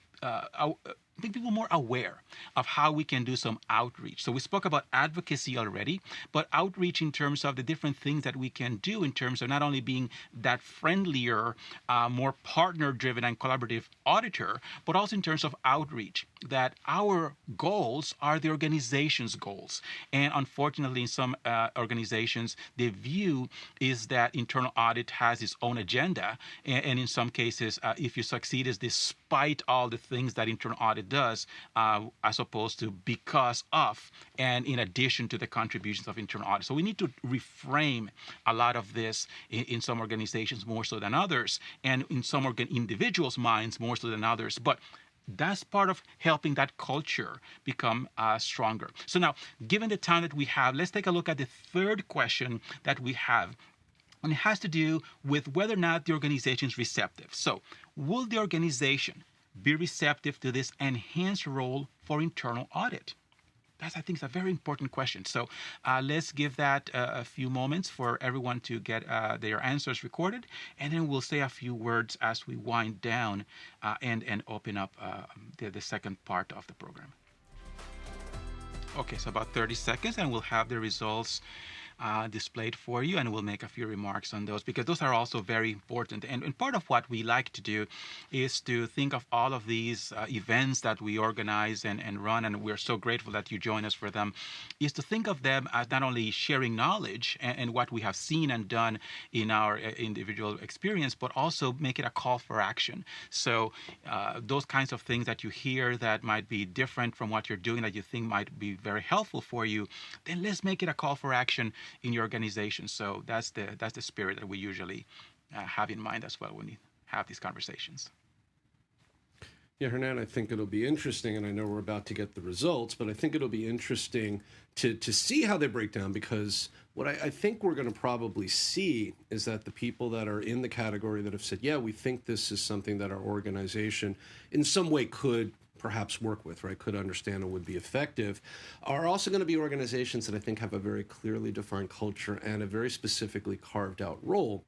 people more aware of how we can do some outreach. So we spoke about advocacy already, but outreach in terms of the different things that we can do in terms of not only being that friendlier, more partner-driven and collaborative auditor, but also in terms of outreach, that our goals are the organization's goals. And unfortunately, in some organizations, the view is that internal audit has its own agenda. And in some cases, if you succeed, is despite all the things that internal audit does, as opposed to because of and in addition to the contributions of internal audit. So we need to reframe a lot of this in some organizations more so than others, and in some individuals' minds more so than others. But that's part of helping that culture become stronger. So now, given the time that we have, let's take a look at the third question that we have. And it has to do with whether or not the organization is receptive. So will the organization be receptive to this enhanced role for internal audit? That's, I think, is a very important question. So let's give that a few moments for everyone to get their answers recorded, and then we'll say a few words as we wind down and open up the second part of the program. Okay, so about 30 seconds, and we'll have the results displayed for you, and we'll make a few remarks on those because those are also very important. And part of what we like to do is to think of all of these events that we organize and run, and we're so grateful that you join us for them, is to think of them as not only sharing knowledge and what we have seen and done in our individual experience, but also make it a call for action. So those kinds of things that you hear that might be different from what you're doing that you think might be very helpful for you, then let's make it a call for action in your organization. So that's the spirit that we usually have in mind as well when we have these conversations. Yeah, Hernan, I think it'll be interesting, and I know we're about to get the results, but I think it'll be interesting to see how they break down, because what I think we're going to probably see is that the people that are in the category that have said, yeah, we think this is something that our organization in some way could perhaps work with, right, could understand and would be effective, are also going to be organizations that I think have a very clearly defined culture and a very specifically carved out role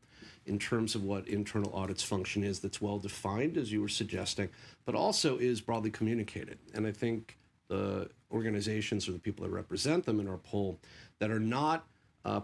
in terms of what internal audit's function is, that's well defined, as you were suggesting, but also is broadly communicated. And I think the organizations or the people that represent them in our poll that are not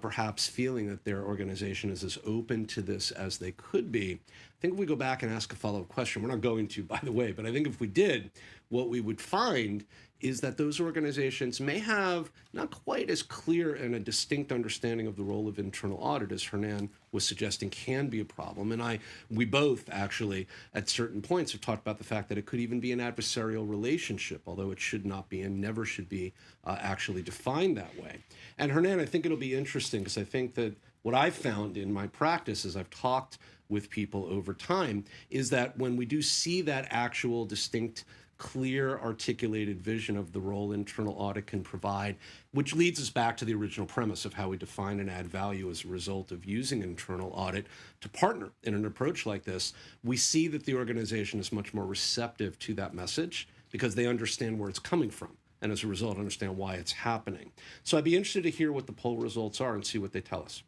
perhaps feeling that their organization is as open to this as they could be. I think if we go back and ask a follow-up question, we're not going to, by the way, but I think if we did, what we would find is that those organizations may have not quite as clear and a distinct understanding of the role of internal audit as Hernan was suggesting can be a problem. And we both actually at certain points have talked about the fact that it could even be an adversarial relationship, although it should not be and never should be actually defined that way. And Hernan, I think it'll be interesting because I think that what I've found in my practice as I've talked with people over time is that when we do see that actual distinct clear articulated vision of the role internal audit can provide, which leads us back to the original premise of how we define and add value as a result of using internal audit to partner in an approach like this, we see that the organization is much more receptive to that message because they understand where it's coming from and as a result understand why it's happening. So I'd be interested to hear what the poll results are and see what they tell us.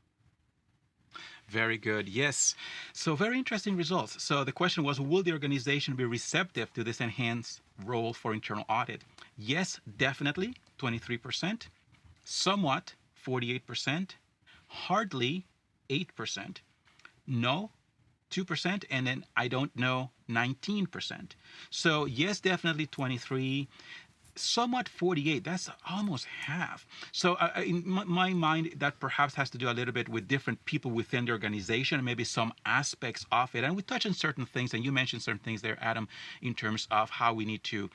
Very good. Yes. So very interesting results. So the question was, will the organization be receptive to this enhanced role for internal audit? Yes, definitely, 23%. Somewhat, 48%. Hardly, 8%. No, 2%. And then I don't know, 19%. So yes, definitely 23. Somewhat 48, that's almost half. So in my mind, that perhaps has to do a little bit with different people within the organization, maybe some aspects of it. And we touch on certain things, and you mentioned certain things there, Adam, in terms of how we need to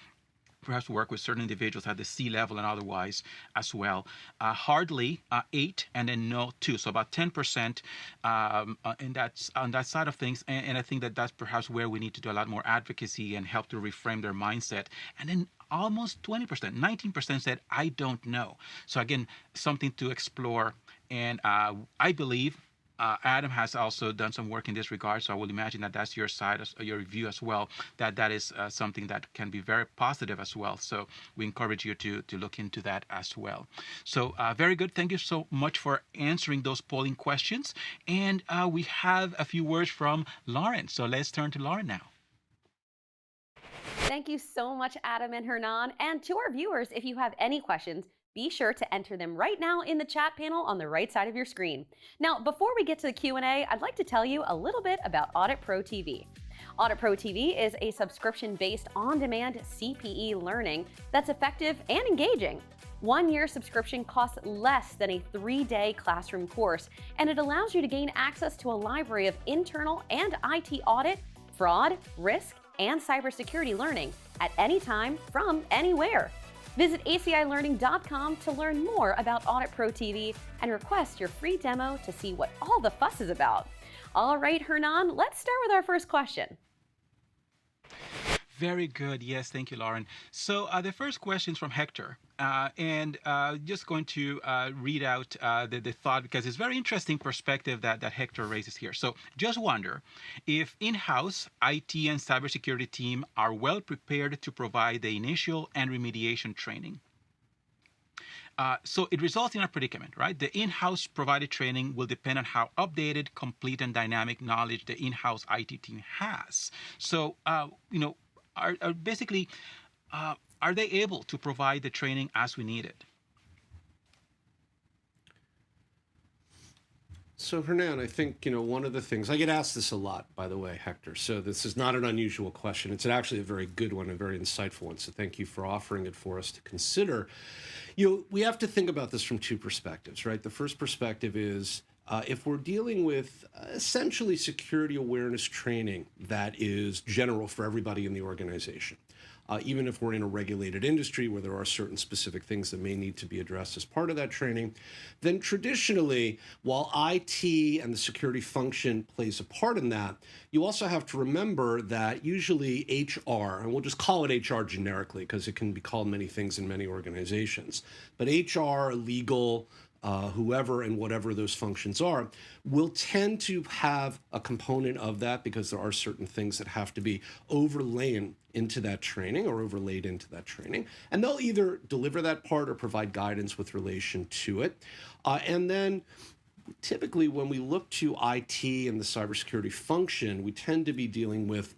perhaps work with certain individuals at the C level and otherwise as well. Hardly 8, and then no 2, so about 10%, and that's on that side of things. And I think that that's perhaps where we need to do a lot more advocacy and help to reframe their mindset. And then almost 20%, 19% said, I don't know. So again, something to explore. And I believe Adam has also done some work in this regard, so I would imagine that that's your side, your view as well, that is something that can be very positive as well. So we encourage you to look into that as well. So very good. Thank you so much for answering those polling questions. And we have a few words from Lauren. So let's turn to Lauren now. Thank you so much, Adam and Hernan. And to our viewers, if you have any questions, be sure to enter them right now in the chat panel on the right side of your screen. Now, before we get to the Q&A, I'd like to tell you a little bit about Audit Pro TV. Audit Pro TV is a subscription-based on-demand CPE learning that's effective and engaging. 1-year subscription costs less than a 3-day classroom course, and it allows you to gain access to a library of internal and IT audit, fraud, risk, and cybersecurity learning at any time from anywhere. Visit acillearning.com to learn more about Audit Pro TV and request your free demo to see what all the fuss is about. All right, Hernan, let's start with our first question. Very good. Yes, thank you, Lauren. So the first question is from Hector. And just going to read out the thought, because it's very interesting perspective that Hector raises here. So just wonder if in-house IT and cybersecurity team are well prepared to provide the initial and remediation training. So it results in a predicament, right? The in-house provided training will depend on how updated, complete, and dynamic knowledge the in-house IT team has. So, are basically, are they able to provide the training as we need it? So Hernan, I think, one of the things, I get asked this a lot, by the way, Hector, so this is not an unusual question. It's actually a very good one, a very insightful one, so thank you for offering it for us to consider. We have to think about this from two perspectives, right? The first perspective is, if we're dealing with essentially security awareness training that is general for everybody in the organization, even if we're in a regulated industry where there are certain specific things that may need to be addressed as part of that training, then traditionally, while IT and the security function plays a part in that, you also have to remember that usually HR, and we'll just call it HR generically because it can be called many things in many organizations, but HR, legal, whoever and whatever those functions are, will tend to have a component of that because there are certain things that have to be overlain into that training or overlaid into that training. And they'll either deliver that part or provide guidance with relation to it. And then typically when we look to IT and the cybersecurity function, we tend to be dealing with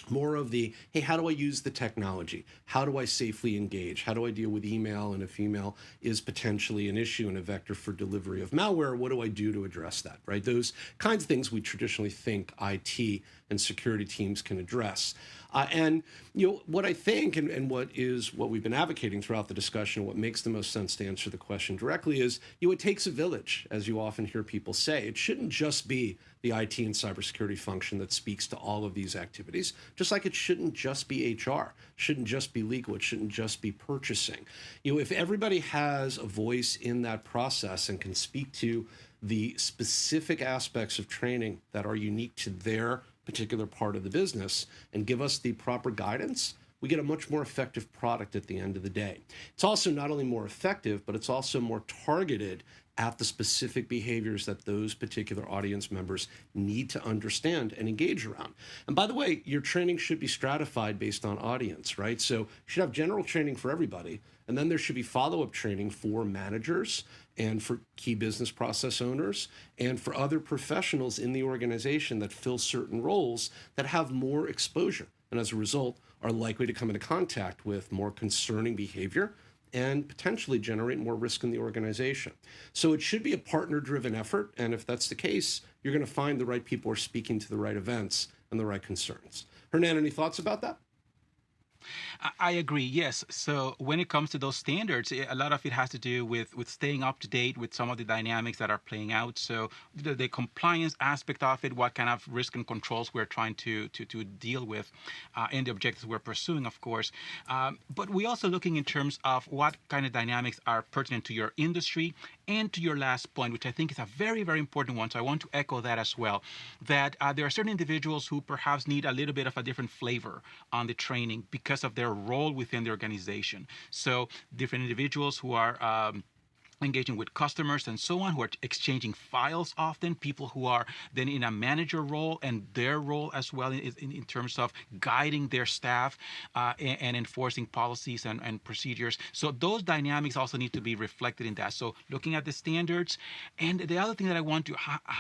more of the, hey, how do I use the technology? How do I safely engage? How do I deal with email? And if email is potentially an issue and a vector for delivery of malware, what do I do to address that, right? Those kinds of things we traditionally think IT and security teams can address. And what I think and what we've been advocating throughout the discussion, what makes the most sense to answer the question directly is, it takes a village, as you often hear people say. It shouldn't just be the IT and cybersecurity function that speaks to all of these activities, just like it shouldn't just be HR, shouldn't just be legal, it shouldn't just be purchasing. If everybody has a voice in that process and can speak to the specific aspects of training that are unique to their particular part of the business and give us the proper guidance, we get a much more effective product at the end of the day. It's also not only more effective, but it's also more targeted at the specific behaviors that those particular audience members need to understand and engage around. And by the way, your training should be stratified based on audience, right? So you should have general training for everybody, and then there should be follow-up training for managers and for key business process owners and for other professionals in the organization that fill certain roles that have more exposure and as a result are likely to come into contact with more concerning behavior and potentially generate more risk in the organization. So it should be a partner-driven effort, and if that's the case, you're going to find the right people are speaking to the right events and the right concerns. Hernan, any thoughts about that? I agree, yes. So when it comes to those standards, a lot of it has to do with staying up to date with some of the dynamics that are playing out. So the compliance aspect of it, what kind of risk and controls we're trying to deal with, and the objectives we're pursuing, of course. But we're also looking in terms of what kind of dynamics are pertinent to your industry and to your last point, which I think is a very, very important one. So I want to echo that as well, that there are certain individuals who perhaps need a little bit of a different flavor on the training because of their role within the organization. So different individuals who are engaging with customers and so on, who are exchanging files often, people who are then in a manager role and their role as well in terms of guiding their staff and enforcing policies and procedures. So those dynamics also need to be reflected in that. So looking at the standards. And the other thing that I want to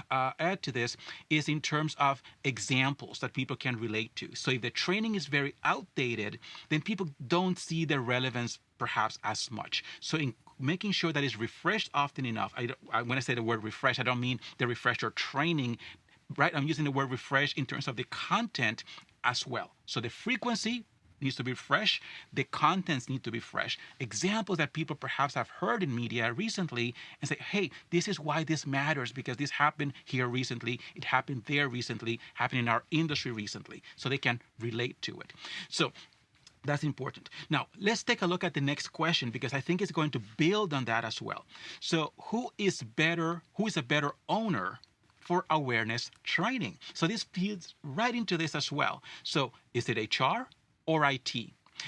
add to this is in terms of examples that people can relate to. So if the training is very outdated, then people don't see the relevance perhaps as much. So in making sure that it's refreshed often enough. When I say the word refresh, I don't mean the refresher training, right? I'm using the word refresh in terms of the content as well. So the frequency needs to be fresh. The contents need to be fresh. Examples that people perhaps have heard in media recently and say, hey, this is why this matters because this happened here recently. It happened there recently, happened in our industry recently. So they can relate to it. So that's important. Now, let's take a look at the next question because I think it's going to build on that as well. So who is a better owner for awareness training? So this feeds right into this as well. So is it HR or IT?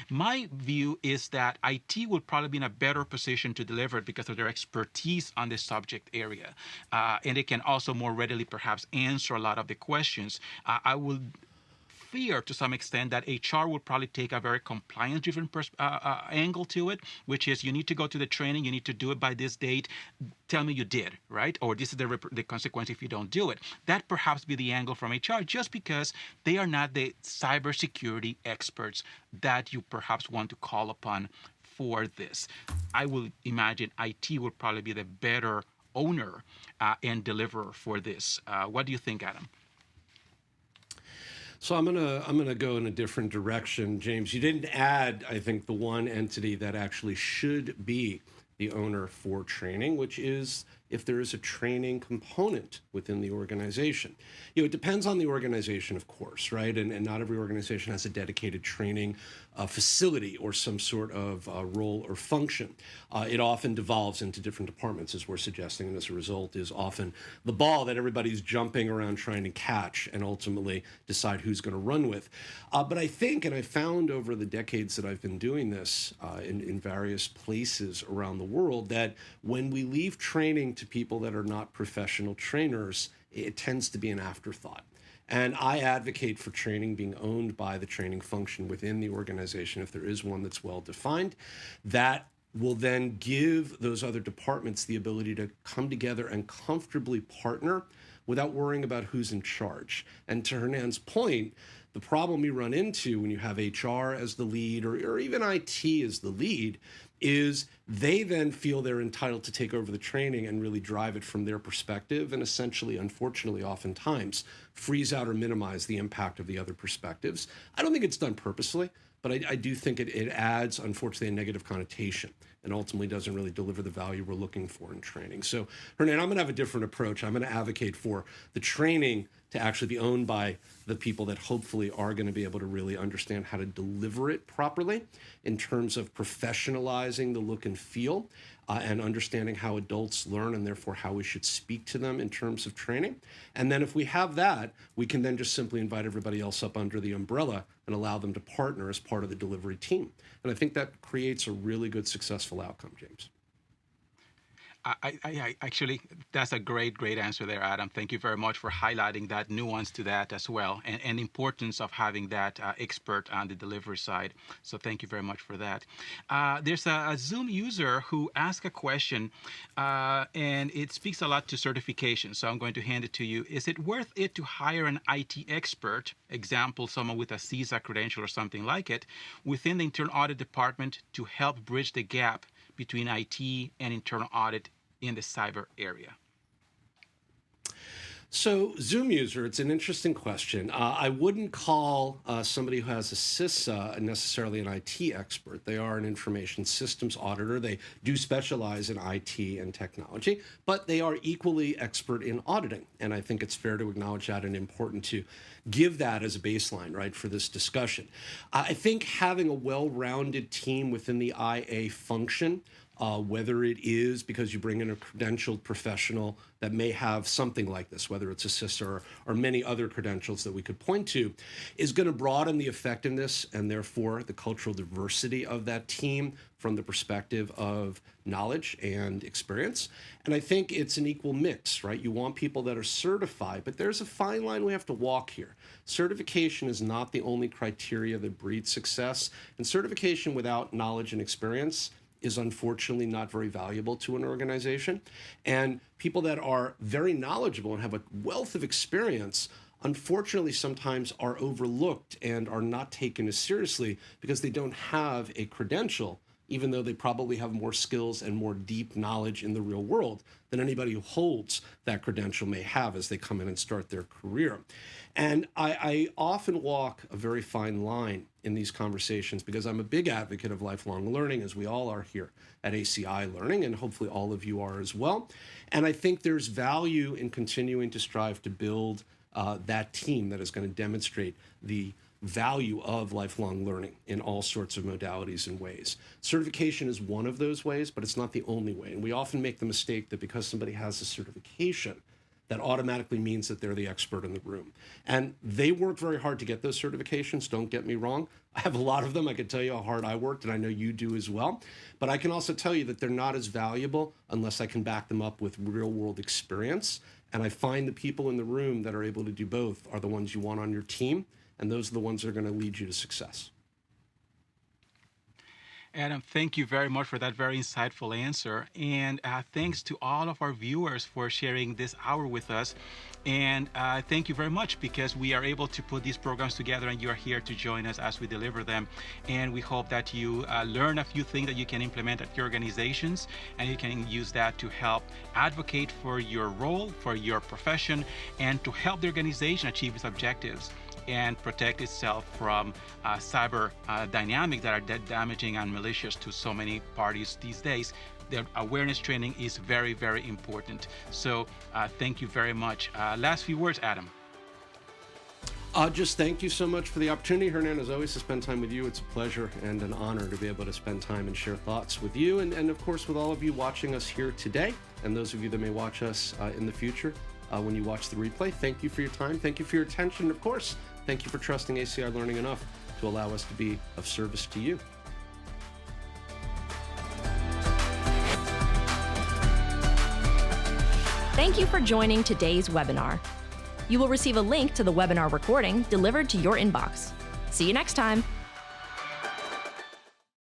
My view is that IT will probably be in a better position to deliver it because of their expertise on this subject area. And they can also more readily perhaps answer a lot of the questions. I will fear to some extent that HR will probably take a very compliance-driven angle to it, which is you need to go to the training, you need to do it by this date, tell me you did, right? Or this is the consequence if you don't do it. That perhaps be the angle from HR just because they are not the cybersecurity experts that you perhaps want to call upon for this. I will imagine IT will probably be the better owner and deliverer for this. What do you think, Adam? So I'm gonna go in a different direction, James. You didn't add, I think, the one entity that actually should be the owner for training, which is if there is a training component within the organization. It depends on the organization, of course, right? And not every organization has a dedicated training facility or some sort of role or function. It often devolves into different departments, as we're suggesting, and as a result is often the ball that everybody's jumping around trying to catch and ultimately decide who's going to run with. But I think, and I found over the decades that I've been doing this in various places around the world, that when we leave training to people that are not professional trainers, it tends to be an afterthought. And I advocate for training being owned by the training function within the organization, if there is one that's well defined. That will then give those other departments the ability to come together and comfortably partner without worrying about who's in charge. And to Hernan's point, the problem we run into when you have HR as the lead or even IT as the lead is they then feel they're entitled to take over the training and really drive it from their perspective, and essentially, unfortunately, oftentimes freeze out or minimize the impact of the other perspectives. I don't think it's done purposely, but I do think it adds, unfortunately, a negative connotation and ultimately doesn't really deliver the value we're looking for in training. So, Hernan, I'm going to have a different approach. I'm going to advocate for the training to actually be owned by the people that hopefully are going to be able to really understand how to deliver it properly in terms of professionalizing the look and feel and understanding how adults learn and therefore how we should speak to them in terms of training. And then if we have that, we can then just simply invite everybody else up under the umbrella and allow them to partner as part of the delivery team. And I think that creates a really good, successful outcome, James. I actually, that's a great answer there, Adam. Thank you very much for highlighting that nuance to that as well, and the importance of having that expert on the delivery side. So thank you very much for that. There's a Zoom user who asked a question, and it speaks a lot to certification. So I'm going to hand it to you. Is it worth it to hire an IT expert, example, someone with a CISA credential or something like it, within the internal audit department to help bridge the gap between IT and internal audit in the cyber area? So Zoom user, it's an interesting question. I wouldn't call somebody who has a CISA necessarily an IT expert. They are an information systems auditor. They do specialize in IT and technology, but they are equally expert in auditing. And I think it's fair to acknowledge that and important to give that as a baseline, right, for this discussion. I think having a well-rounded team within the IA function, whether it is because you bring in a credentialed professional that may have something like this, whether it's a CISA or many other credentials that we could point to, is going to broaden the effectiveness and therefore the cultural diversity of that team from the perspective of knowledge and experience. And I think it's an equal mix, right? You want people that are certified, but there's a fine line we have to walk here. Certification is not the only criteria that breeds success, and certification without knowledge and experience is unfortunately not very valuable to an organization. And people that are very knowledgeable and have a wealth of experience, unfortunately, sometimes are overlooked and are not taken as seriously because they don't have a credential, even though they probably have more skills and more deep knowledge in the real world than anybody who holds that credential may have as they come in and start their career. And I often walk a very fine line in these conversations because I'm a big advocate of lifelong learning, as we all are here at ACI Learning, and hopefully all of you are as well. And I think there's value in continuing to strive to build that team that is going to demonstrate the value of lifelong learning in all sorts of modalities and ways. Certification is one of those ways, but it's not the only way. And we often make the mistake that because somebody has a certification, that automatically means that they're the expert in the room. And they work very hard to get those certifications, don't get me wrong. I have a lot of them. I can tell you how hard I worked, and I know you do as well. But I can also tell you that they're not as valuable unless I can back them up with real-world experience. And I find the people in the room that are able to do both are the ones you want on your team, and those are the ones that are going to lead you to success. Adam, thank you very much for that very insightful answer. And thanks to all of our viewers for sharing this hour with us. And thank you very much because we are able to put these programs together and you are here to join us as we deliver them. And we hope that you learn a few things that you can implement at your organizations, and you can use that to help advocate for your role, for your profession, and to help the organization achieve its objectives. and protect itself from cyber dynamics that are damaging and malicious to so many parties these days. The awareness training is very, very important. So thank you very much. Last few words, Adam. Just thank you so much for the opportunity, Hernan, as always, to spend time with you. It's a pleasure and an honor to be able to spend time and share thoughts with you, and of course with all of you watching us here today, and those of you that may watch us in the future when you watch the replay. Thank you for your time. Thank you for your attention. Of course, thank you for trusting ACI Learning enough to allow us to be of service to you. Thank you for joining today's webinar. You will receive a link to the webinar recording delivered to your inbox. See you next time.